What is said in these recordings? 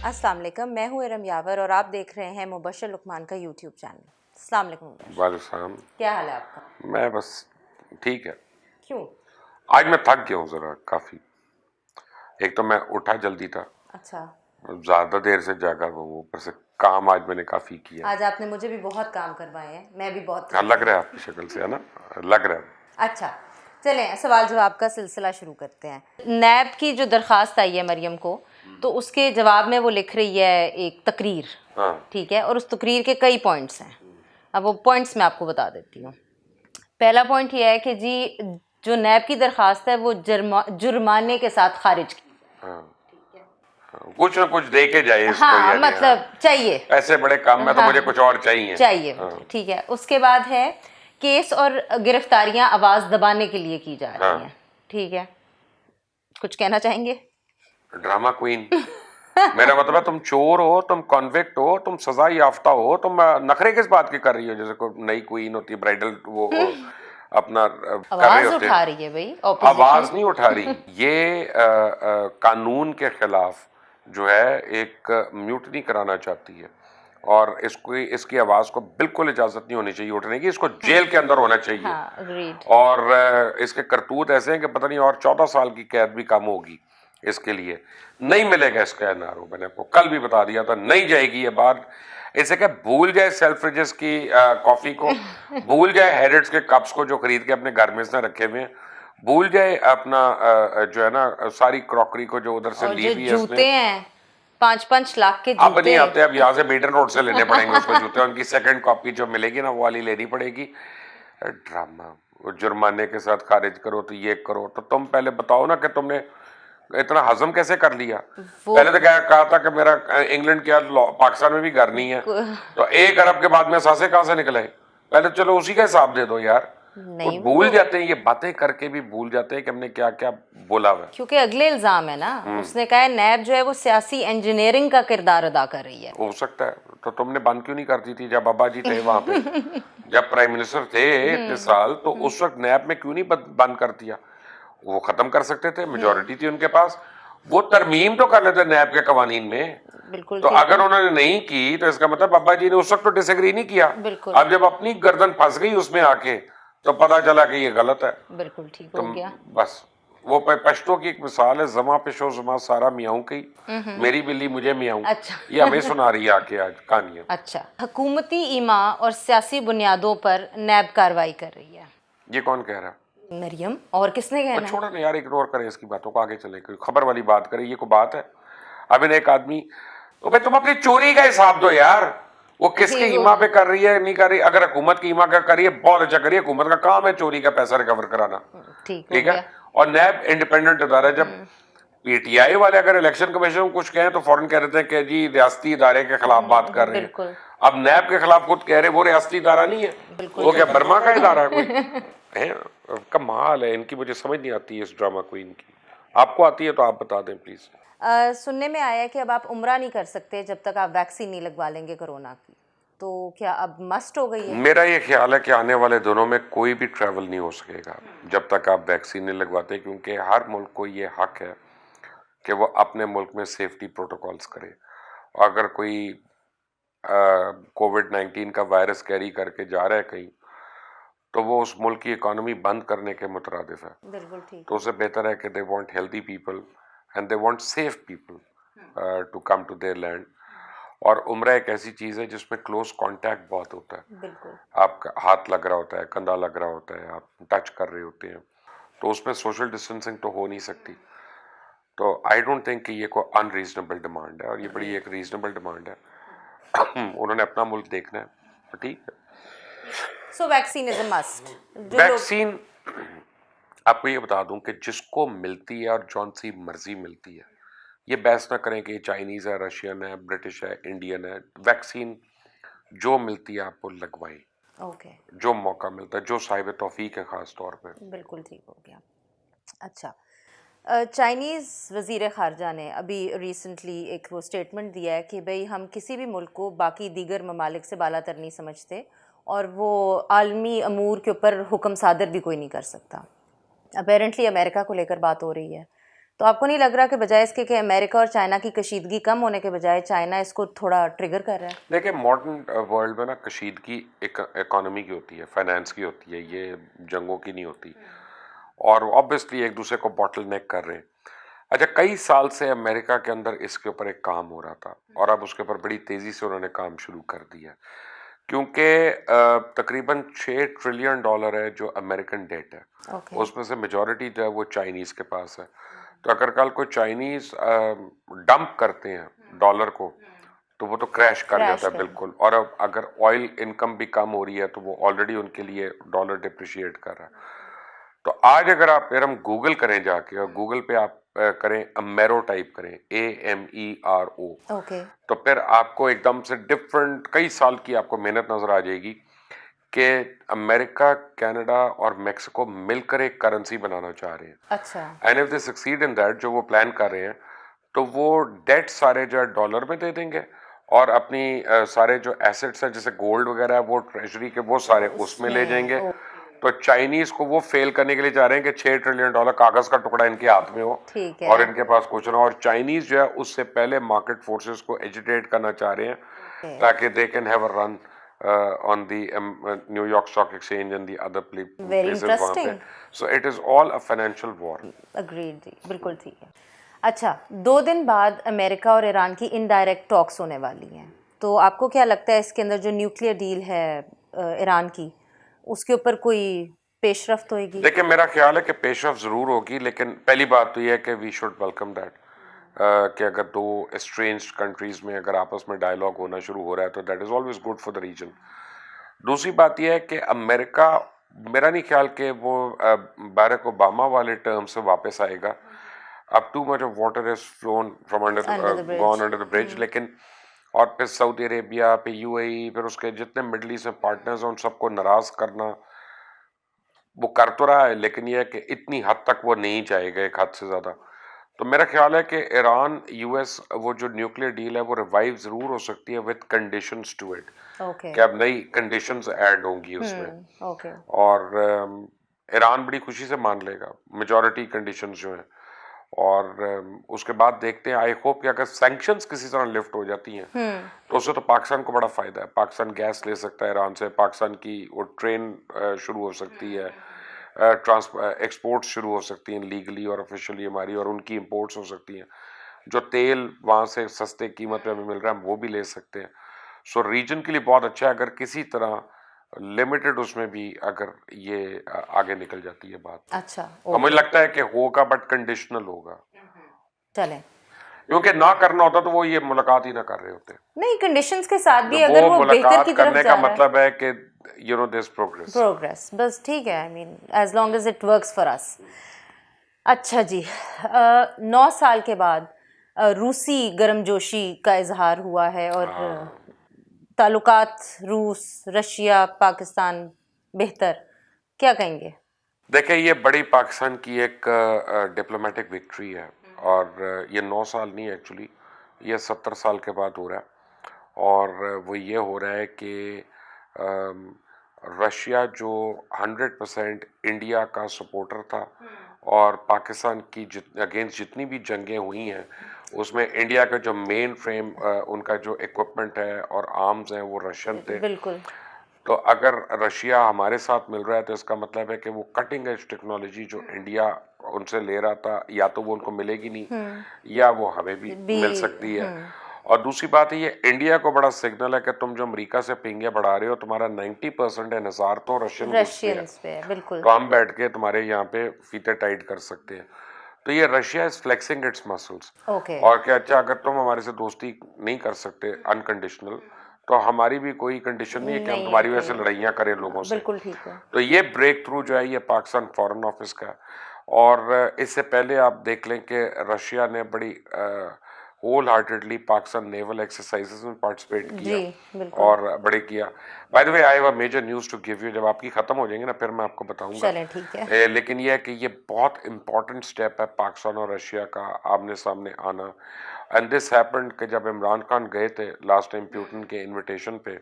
अस्सलाम वालेकुम, मैं हूँ इरम यावर और आप देख रहे हैं मुबशर लुकमान का यूट्यूब चैनल। अस्सलाम वालेकुम मुबशर। वालेकुम। क्या हाल है आपका? मैं बस ठीक है। क्यों? आज मैं थक गया हूँ ज़रा काफ़ी। एक तो मैं उठा जल्दी था, अच्छा, ज़्यादा देर से जागा हुआ हूँ, ऊपर से काम आज मैंने काफ़ी किया। आज आपने मुझे भी बहुत काम करवाए हैं, मैं भी बहुत हाँ, थकी लग हूँ। रहा है आपकी शक्ल से, है ना? लग रहा है। अच्छा, चलें सवाल जवाब का सिलसिला शुरू करते हैं। नैब की जो दरख्वास्त आई है मरियम को, तो उसके जवाब में वो लिख रही है एक तकरीर, हाँ, ठीक है, और उस तकरीर के कई पॉइंट्स हैं। अब वो पॉइंट्स मैं आपको बता देती हूँ। पहला पॉइंट ये है कि जी जो नैब की दरख्वास्त है वो जुर्माने के साथ खारिज की। हाँ, हाँ, कुछ ना कुछ दे के जाए इसको, हाँ, यानी हाँ, मतलब चाहिए। ऐसे बड़े काम में तो मुझे हाँ, कुछ और चाहिए। चाहिए हाँ, मुझे, ठीक है। उसके बाद है केस और गिरफ्तारियां आवाज दबाने के लिए की जा रही हाँ, हैं, ठीक है। कुछ कहना चाहेंगे? Drama queen. मेरा मतलब है तुम चोर हो, तुम कॉन्विक्ट हो, तुम सजा याफ्ता हो, तुम नखरे किस बात के कर रही हो? जैसे कोई नई क्वीन होती है, ब्राइडल वो अपना कर रहे आवाज होते उठा हैं। रही है भाई ऑपोजिशन। आवाज नहीं उठा रही। ये कानून के खिलाफ जो है एक म्यूटनी कराना चाहती है, और इसको इसकी आवाज को बिल्कुल इजाजत नहीं होनी चाहिए उठने की। इसको जेल के अंदर होना चाहिए। हाँ, अग्रीड। और इसके करतूत ऐसे हैं कि पता नहीं और 14 साल की कैद भी कम होगी इसके लिए। नहीं मिलेगा इसका एनआरओ, मैंने आपको कल भी बता दिया था, नहीं जाएगी ये बात। इसे क्या, भूल जाए सेल्फ्रिजेस की कॉफी को, भूल जाए हैरिट्स के कप्स को जो खरीद के अपने घर में इसने रखे हुए हैं, भूल जाए अपना जो है ना सारी क्रॉकरी को जो उधर से और ली जो हुई है इसने। जूते हैं 5-5 लाख के अब नहीं जूते। आते, अब यहाँ से बीटन रोड से लेने पड़ेंगे उसको जूते। उनकी सेकंड कॉपी जो मिलेगी ना वो वाली लेनी पड़ेगी। ड्रामा, वो जुर्माने के साथ खारिज करो तो ये करो, तो तुम पहले बताओ ना कि तुमने इतना हजम कैसे कर लिया। वो पहले तो क्या कहा था कि मेरा इंग्लैंड क्या पाकिस्तान में भी घर नहीं है, तो 1 अरब के बाद में सासे कहां से निकले? पहले चलो उसी का हिसाब दे दो यार। वो नहीं, भूल वो जाते हैं, ये बातें करके भी भूल जाते हैं कि हमने क्या क्या बोला हुआ है। क्योंकि अगले इल्ज़ाम है ना, उसने कहा है नैब जो है वो सियासी इंजीनियरिंग का किरदार अदा कर रही है। हो सकता है, तो तुमने बंद क्यों नहीं करती थी जब बाबा जी थे वहां पे? जब प्राइम मिनिस्टर थे इतने साल, तो उस वक्त नैब में क्यों नहीं बंद कर दिया? वो खत्म कर सकते थे, मेजोरिटी थी उनके पास। वो तरमीम तो कर लेते नैब के कवानीन में। बिल्कुल तो ठीक अगर है। उन्होंने नहीं की तो इसका मतलब बाबा जी ने उस वक्त तो डिसएग्री नहीं किया। बिल्कुल अब जब अपनी गर्दन फंस गई उसमें आके, तो पता चला कि ये गलत है। बिल्कुल ठीक तो हो गया। बस वो पश्तो की एक मिसाल है, जमा पेशो जमा सारा मियाऊं की, मेरी बिल्ली मुझे मियाऊं। अच्छा। ये हमें सुना रही है आके आज कहानियां। अच्छा, हुकूमती ईमा और सियासी बुनियादों पर नैब कार्रवाई कर रही है। ये कौन कह रहा है? मरियम, और किसने और कहना है? छोड़ो ना यार, इग्नोर करें इसकी बातों को, आगे चले, कोई खबर वाली बात करें, ये कोई बात है? अब एक आदमी, तो भाई तुम अपनी चोरी का हिसाब दो यार। वो किसके जी वो ईमा पे कर रही है नहीं कर रही? अगर हुकूमत की ईमा का कर रही है, बहुत अच्छा करिए, हुकूमत का काम है चोरी का पैसा रिकवर कराना। ठीक हो ठीक है। गया। और नैब इंडिपेंडेंट अदारा है। जब पीटीआई वाले अगर इलेक्शन कमीशन को कुछ कहें तो फौरन कह देते हैं कि जी रियासती इदारे के खिलाफ बात कर रहे हैं। बिल्कुल अब नैब के खिलाफ खुद कह रहे वो रियासती इदारा नहीं है, बिल्कुल वो क्या ठीक है। बर्मा का इदारा है कोई? है कमाल है इनकी, मुझे समझ नहीं आती है इस ड्रामा क्वीन की। आपको आती है तो आप बता दें प्लीज। सुनने में आया है कि अब आप उम्रा नहीं कर सकते जब तक आप वैक्सीन नहीं लगवा लेंगे कोरोना की, तो क्या अब मस्ट हो गई है? मेरा ये ख्याल है कि आने वाले दिनों में कोई भी ट्रैवल नहीं हो सकेगा जब तक आप वैक्सीन नहीं लगवाते, क्योंकि हर मुल्क को ये हक है कि वो अपने मुल्क में सेफ्टी प्रोटोकॉल्स करे। अगर कोई कोविड-19 का वायरस कैरी करके जा रहा है कहीं, तो वो उस मुल्क की इकोनॉमी बंद करने के मुतरादिफ है। बिल्कुल ठीक तो है। उससे बेहतर है कि they want healthy people and they want safe people to come to their land. और उम्रा एक ऐसी चीज़ है जिसमें क्लोज कांटेक्ट बहुत होता है। बिल्कुल आपका हाथ लग रहा होता है, कंधा लग रहा होता है, आप टच कर रहे होते हैं, तो उसमें सोशल डिस्टेंसिंग तो हो नहीं सकती। तो आई डोंट थिंक कि ये कोई अनरीजनेबल डिमांड है, और ये बड़ी एक रीजनेबल डिमांड है। उन्होंने अपना मुल्क देखना है, तो ठीक है। सो वैक्सीन इज अ मस्ट। जो लोग वैक्सीन, आपको ये बता दूं कि जिसको मिलती है और जौन सी मर्जी मिलती है, ये बहस ना करें कि चाइनीज़ है, रशियन है, ब्रिटिश है, इंडियन है। वैक्सीन जो मिलती है आपको लगवाएं, ओके, जो मौका मिलता है, जो साहिब तौफीक है ख़ास तौर पे। बिल्कुल ठीक हो गया। अच्छा, चाइनीज़ वज़ीर ख़ारजा ने अभी रिसेंटली एक वो स्टेटमेंट दिया है कि भाई हम किसी भी मुल्क को बाकी दीगर ममालिक से बालातर नहीं समझते, और वो आलमी अमूर के ऊपर हुक्म सादर भी कोई नहीं कर सकता। अपेरेंटली अमेरिका को लेकर बात हो रही है, तो आपको नहीं लग रहा कि बजाय इसके कि अमेरिका और चाइना की कशीदगी कम होने के बजाय चाइना इसको थोड़ा ट्रिगर कर रहा है? देखिए मॉडर्न वर्ल्ड में ना कशीदगी एक इकोनॉमी की होती है, फाइनेंस की होती है, ये जंगों की नहीं होती। और ऑब्वियसली एक दूसरे को बॉटल नेक कर रहे हैं। अच्छा, कई साल से अमेरिका के अंदर इसके ऊपर एक काम हो रहा था और अब उसके ऊपर बड़ी तेजी से उन्होंने काम शुरू कर दिया, क्योंकि तकरीबन $6 ट्रिलियन है जो अमेरिकन डेट है, ओके। उसमें से मेजॉरिटी जो है वो चाइनीज के पास है। तो अगर कल कोई चाइनीज डंप करते हैं डॉलर को, तो वो तो क्रैश कर क्रैश जाता है कर बिल्कुल। और अब अगर ऑयल इनकम भी कम हो रही है तो वो ऑलरेडी उनके लिए डॉलर डिप्रिशिएट कर रहा है। तो आज अगर आप फिर हम गूगल करें जाके और गूगल पे आप करें अमेरो टाइप करें, AMERO, ओके। तो फिर आपको एकदम से डिफरेंट कई साल की आपको मेहनत नजर आ जाएगी कि अमेरिका, कनाडा और मेक्सिको मिलकर एक करेंसी बनाना चाह रहे हैं। अच्छा। And if they succeed in that, जो वो प्लान कर रहे हैं, तो वो डेट सारे जो है डॉलर में दे देंगे और अपनी सारे जो एसेट्स हैं जैसे गोल्ड वगैरह है वो ट्रेजरी के वो सारे उसमें ले जाएंगे। उसमें तो चाइनीज को वो फेल करने के लिए चाह रहे हैं कि $6 ट्रिलियन कागज का टुकड़ा इनके हाथ में हो ठीक और है। इनके पास कुछ ना हो। और चाइनीज जो है उससे पहले मार्केट फोर्सेस को एजिटेट करना चाह रहे हैं ताकि they can have a run on the New York stock exchange and the other very places वहाँ पे। Interesting. So it is all a financial war. Agreed जी, बिल्कुल ठीक है। अच्छा, 2 दिन बाद अमेरिका और ईरान की इनडायरेक्ट टॉक्स होने वाली हैं, तो आपको क्या लगता है इसके अंदर जो न्यूक्लियर डील है ईरान की, उसके ऊपर कोई पेशरफ्त होएगी? देखिए मेरा ख्याल है कि पेशरफ जरूर होगी, लेकिन पहली बात तो यह है कि वी शुड वेलकम दैट, कि अगर दो एस्ट्रेंज्ड कंट्रीज में अगर आपस में डायलॉग होना शुरू हो रहा है तो that is always good for the region. दूसरी बात यह है कि अमेरिका, मेरा नहीं ख्याल कि वो बैरक ओबामा वाले टर्म से वापस आएगा। अब too much of water is phloem from under under the gone bridge. Under the bridge. लेकिन और फिर सऊदी अरेबिया, फिर UAE, फिर उसके जितने मिडल ईस्ट में पार्टनर्स हैं उन सबको नाराज करना वो कर तो रहा है, लेकिन यह है कि इतनी हद तक वो नहीं जाएगा, एक हद से ज्यादा। तो मेरा ख्याल है कि ईरान US वो जो न्यूक्लियर डील है वो रिवाइव जरूर हो सकती है with conditions to it, okay. कि अब नई कंडीशंस ऐड होंगी उसमें। ओके। और ईरान बड़ी खुशी से मान लेगा मेजॉरिटी कंडीशंस जो हैं। और उसके बाद देखते हैं, आई होप कि अगर सैंक्शंस किसी तरह लिफ्ट हो जाती हैं तो उससे तो पाकिस्तान को बड़ा फायदा है। पाकिस्तान गैस ले सकता है ईरान से, पाकिस्तान की वो ट्रेन शुरू हो सकती है, एक्सपोर्ट्स शुरू हो सकती हैं लीगली और ऑफिशियली हमारी, और उनकी इंपोर्ट्स हो सकती हैं। जो तेल वहाँ से सस्ते कीमत पे हमें मिल रहा है हम वो भी ले सकते हैं। सो रीजन के लिए बहुत अच्छा है अगर किसी तरह लिमिटेड उसमें भी अगर ये आगे निकल जाती है बात। अच्छा, तो मुझे ओके। लगता है कि होगा बट कंडीशनल होगा, चलें। क्योंकि ना करना होता तो वो ये मुलाकात ही ना कर रहे होते। नहीं, कंडीशंस के साथ भी तो अगर वो वो बेहतर मुलाकात की तरफ करने का जा रहा है, मतलब है कि दिस प्रोग्रेस। प्रोग्रेस, बस ठीक है। I mean as long as it works for us. अच्छा जी, 9 साल के बाद रूसी गर्मजोशी का इजहार हुआ है और ताल्लुकात रूस, रशिया, पाकिस्तान बेहतर, क्या कहेंगे? देखिए ये बड़ी पाकिस्तान की एक डिप्लोमेटिक विक्ट्री है। और ये 9 साल नहीं, एक्चुअली ये 70 साल के बाद हो रहा है। और वो ये हो रहा है कि अम, रशिया जो 100% इंडिया का सपोर्टर था और पाकिस्तान की अगेंस्ट जितनी भी जंगें हुई हैं उसमें इंडिया का जो मेन फ्रेम उनका जो इक्विपमेंट है और आर्म्स हैं वो रशियन थे। बिल्कुल। तो अगर रशिया हमारे साथ मिल रहा है तो इसका मतलब है कि वो कटिंग एज टेक्नोलॉजी जो इंडिया उनसे ले रहा था या तो वो उनको मिलेगी नहीं या वो हमें भी मिल सकती है। और दूसरी बात है, ये इंडिया को बड़ा सिग्नल है कि तुम जो अमेरिका से पिंगे बढ़ा रहे हो, तुम्हारा 90% इन्हिसार तो रशियन गुड्स पे है, रशियंस पे है, बिल्कुल। तो हम बैठ के तुम्हारे यहाँ पे फीते टाइट कर सकते हैं। तो ये Russia is flexing it's muscles. Okay. और क्या, अच्छा अगर तुम हमारे से दोस्ती नहीं कर सकते अनकंडीशनल, तो हमारी भी कोई कंडीशन नहीं है कि हम नहीं है तुम्हारी वजह से कि लड़ाइयाँ करें लोगों से। बिल्कुल ठीक है। तो ये ब्रेक थ्रू जो है ये पाकिस्तान फॉरेन ऑफिस का है। और इससे पहले आप देख लें कि रशिया ने बड़ी wholeheartedly Pakistan naval exercises में पार्टिसिपेट किया जी, बिल्कुल। और बड़े किया। By the way I have a major news to give you, जब आपकी ख़त्म हो जाएंगे ना फिर मैं आपको बताऊंगा। चलें, ठीक है। लेकिन ये है कि ये बहुत इंपॉर्टेंट स्टेप है पाकिस्तान और रशिया का आमने सामने आना। एंड दिस हैपेंड कि जब इमरान खान गए थे लास्ट टाइम पुतिन के इनविटेशन पे,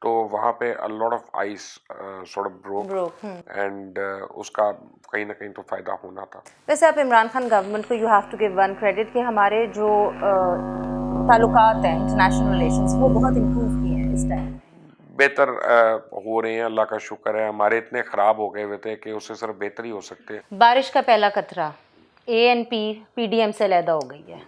तो वहाँ पे a lot of ice sort of broke and उसका कहीं ना कहीं तो फायदा होना था। वैसे आप इमरान खान गवर्नमेंट को you have to give one credit कि हमारे जो ताल्लुकात हैं, इंटरनेशनल रिलेशंस, वो बहुत इम्प्रूव किए हैं इस टाइम। बेहतर हो रहे हैं, अल्लाह का शुक्र है। हमारे इतने ख़राब हो गए हुए थे कि उससे सिर्फ बेहतर ही हो सकते हैं। बारिश का पहला कतरा ANP PDM से अलहदा हो गई है,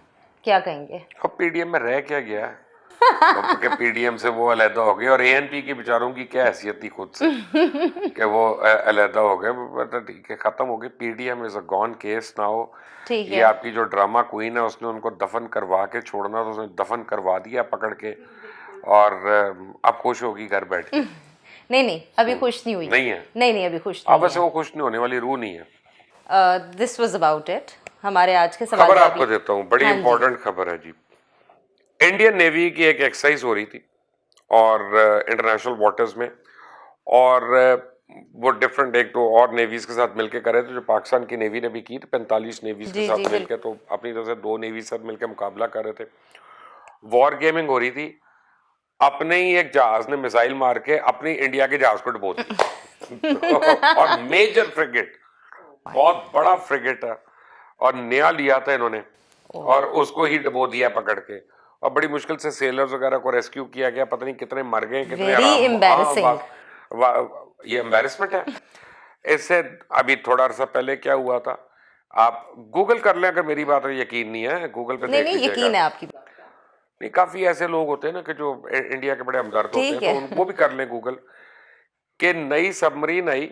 क्या कहेंगे? अब PDM में रह क्या गया है? के PDM से वो अलहदा हो गए और ANP के बेचारों की क्या हैसियत थी खुद से कि वो अलहदा हो गए। मतलब ठीक है, ख़त्म हो गई। PDM is a gone case now. ठीक ये है। आपकी जो ड्रामा क्वीन है उसने उनको दफन करवा के छोड़ना, तो उसने दफन करवा दिया पकड़ के, और अब खुश होगी घर बैठ के। नहीं अभी खुश नहीं हुई। नहीं है। नहीं अभी खुश अब वैसे वो खुश नहीं होने वाली, रूह नहीं है। दिस वाज अबाउट इट, हमारे आज के सवाल खबर जवाब। आपको देता हूँ, बड़ी हाँ जी। इंपॉर्टेंट खबर है जी। इंडियन नेवी की एक एक्सरसाइज हो रही थी और इंटरनेशनल वाटर्स में, और वो डिफरेंट एक तो और नेवीज के साथ मिलके कर रहे थे, जो पाकिस्तान की नेवी ने भी की थी 45 नेवीज के जी, साथ जी, मिलके, तो अपनी तरफ से 2 नेवी के साथ मिलके मुकाबला कर रहे थे। वॉर गेमिंग हो रही थी। अपने ही एक जहाज ने मिसाइल मार के अपनी इंडिया के जहाज को डुबो दिया और मेजर फ्रिगेट, बहुत बड़ा फ्रिगेट है, और नया लिया था इन्होंने और उसको ही डुबो दिया पकड़ के, और बड़ी मुश्किल से सेलर्स वगैरह को रेस्क्यू किया गया। पता नहीं कितने मर गए, कितने Very embarrassing. ये एम्बैरेसमेंट है। इससे अभी थोड़ा अर्सा पहले क्या हुआ था, आप गूगल कर लें, अगर मेरी बात है, यकीन नहीं है, गूगल पे देख नहीं लीजिएगा। यकीन है आपकी बात। नहीं, काफी ऐसे लोग होते हैं ना कि जो इंडिया के बड़े हमदर्द होते हैं, तो वो भी कर लें गूगल, कि नई सबमरीन आई,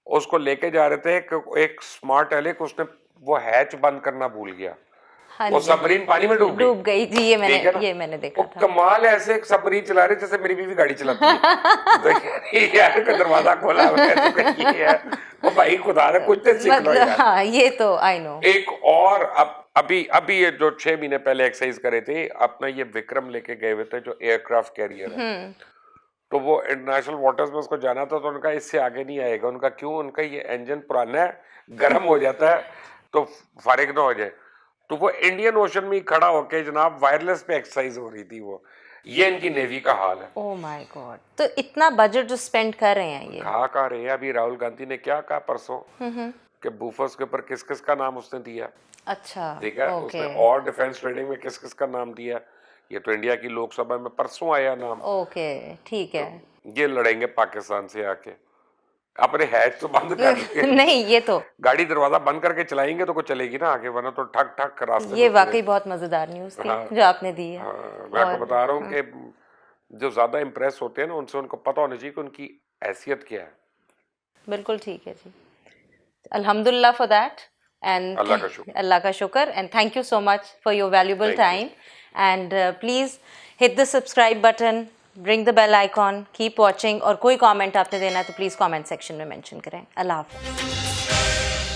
उसको लेके जा रहे थे, एक स्मार्ट एलेक, उसने वो हैच बंद करना भूल गया। हाँ वो जी। सबमरीन पानी में डूब गई जी। ये मैंने देखा वो था। कमाल है, ऐसे एक सबमरीन चला रहे जैसे मेरी बीवी गाड़ी चलाती है। तो यार का दरवाजा खोला हुआ है, तो ये है वो, भाई खुदा ने कुछ तो सीख लो यार। हाँ, ये तो आई नो। एक और अभी ये जो 6 महीने पहले एक्सरसाइज करे थे, अपना ये विक्रम लेके गए हुए थे, जो एयरक्राफ्ट कैरियर है, तो वो इंटरनेशनल वाटर्स में उसको जाना था, तो उनका इससे आगे नहीं आएगा। उनका क्यों? उनका ये इंजन पुराना है, गर्म हो जाता है तो फारिग ना हो जाए। तो वो इंडियन ओशन में खड़ा होके जनाब वायरलेस पे एक्सरसाइज हो रही थी। वो ये इनकी नेवी का हाल है। ओह माय गॉड, तो इतना बजट जो स्पेंड कर रहे हैं ये कहा रहे हैं। अभी राहुल गांधी ने क्या कहा परसों कि बूफर्स के ऊपर किस किस का नाम उसने दिया। अच्छा, ठीक है, उसने और डिफेंस ट्रेडिंग में किस किस का नाम दिया। ये तो इंडिया की लोकसभा में परसों आया नाम। ओके, ठीक है। तो ये लड़ेंगे पाकिस्तान से आके। अपने हैच तो बंद कर नहीं, ये तो गाड़ी दरवाजा बंद करके चलाएंगे तो कुछ चलेगी ना आगे, वरना तो ठक ठक रास्ते। ये वाकई बहुत मजेदार न्यूज़ थी जो आपने दी है। मैं आपको बता रहा हूँ कि जो ज्यादा इम्प्रेस होते हैं ना, उनसे उनको पता होना चाहिए कि उनकी हैसियत क्या है। बिल्कुल ठीक है जी, अल्हम्दुलिल्लाह फॉर दैट, एंड अल्लाह का शुक्र, and thank you so much for your valuable time, and please hit the subscribe button, bring the bell icon, keep watching, और कोई कमेंट आपने देना है तो प्लीज़ कमेंट सेक्शन में मेंशन करें। अल्लाह हाफ़िज़।